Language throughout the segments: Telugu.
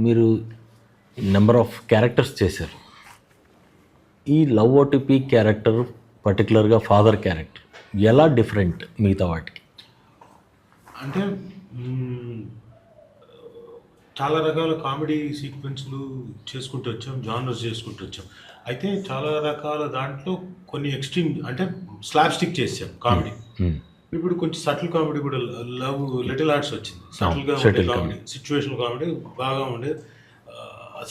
మీరు నెంబర్ ఆఫ్ క్యారెక్టర్స్ చేశారు. ఈ లవ్ ఓటీపీ క్యారెక్టర్ పర్టికులర్గా ఫాదర్ క్యారెక్టర్ ఎలా డిఫరెంట్ మిగతా వాటికి? అంటే చాలా రకాల కామెడీ సీక్వెన్స్లు చేసుకుంటూ వచ్చాం, జానర్స్ చేసుకుంటూ వచ్చాం. అయితే చాలా రకాల దాంట్లో కొన్ని ఎక్స్ట్రీమ్ అంటే స్లాబ్ స్టిక్ చేసాం కామెడీ. ఇప్పుడు కొంచెం సటిల్ కామెడీ కూడా లవ్ లిటిల్ ఆర్ట్స్ వచ్చింది. సటిల్గా ఉండే కామెడీ, సిచ్యువేషనల్ కామెడీ బాగా ఉండే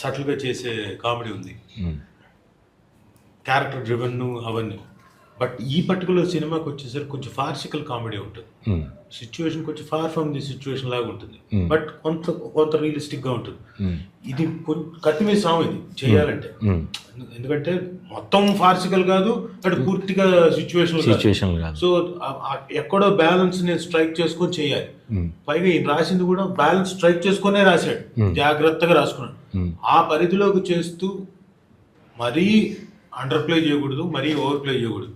సటిల్గా చేసే కామెడీ ఉంది, క్యారెక్టర్ డ్రివెన్ అవన్నీ. బట్ ఈ పర్టికులర్ సినిమాకి వచ్చేసరికి కొంచెం ఫార్సికల్ కామెడీ ఉంటుంది. సిచ్యువేషన్ కొంచెం ఫార్ ఫ్రమ్ ది సిచ్యువేషన్ లాగా ఉంటుంది, బట్ కొంత రియలిస్టిక్గా ఉంటుంది. ఇది కత్తిమీద సాము ఇది చేయాలంటే, ఎందుకంటే మొత్తం ఫార్సికల్ కాదు, అటు పూర్తిగా సిచ్యువేషన్ కాదు. సో ఎక్కడో బ్యాలెన్స్ నేను స్ట్రైక్ చేసుకొని చేయాలి. పైగా ఈయన రాసింది కూడా బ్యాలెన్స్ స్ట్రైక్ చేసుకునే రాశాడు, జాగ్రత్తగా రాసుకున్నాడు. ఆ పరిధిలోకి చేస్తూ మరీ అండర్ ప్లే చేయకూడదు, మరీ ఓవర్ ప్లే చేయకూడదు.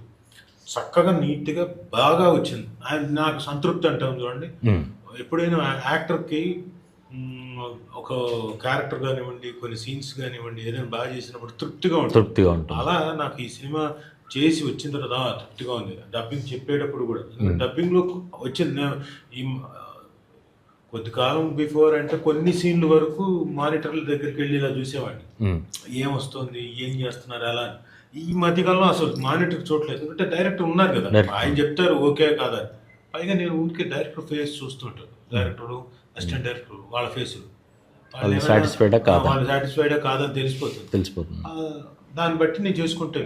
చక్కగా నీట్గా బాగా వచ్చింది. నాకు సంతృప్తి అంటాం చూడండి. ఎప్పుడైనా యాక్టర్కి ఒక క్యారెక్టర్ కానివ్వండి, కొన్ని సీన్స్ కానివ్వండి, ఏదైనా బాగా చేసినప్పుడు తృప్తిగా ఉంటుంది. అలా నాకు ఈ సినిమా చేసి వచ్చిన తర్వాత తృప్తిగా ఉంది. డబ్బింగ్ చెప్పేటప్పుడు కూడా, డబ్బింగ్లో వచ్చింది ఈ కొద్ది కాలం బిఫోర్ అంటే కొన్ని సీన్ల వరకు మానిటర్ల దగ్గరికి వెళ్ళి ఇలా చూసేవాడిని, ఏమొస్తుంది, ఏం చేస్తున్నారు అలా. ఈ మధ్యకాలంలో అసలు మానిటర్ చూడలేదు, ఎందుకంటే డైరెక్టర్ ఉన్నారు కదా, ఆయన చెప్తారు ఓకే కాదా. పైగా నేను ఊరికే డైరెక్టర్ ఫేస్ చూస్తుంటాను, డైరెక్టర్ అసిస్టెంట్ డైరెక్టర్ వాళ్ళ ఫేసులు, వాళ్ళు సాటిస్ఫైడా కాదని తెలిసిపోతుంది. దాన్ని బట్టి నేను చేసుకుంటే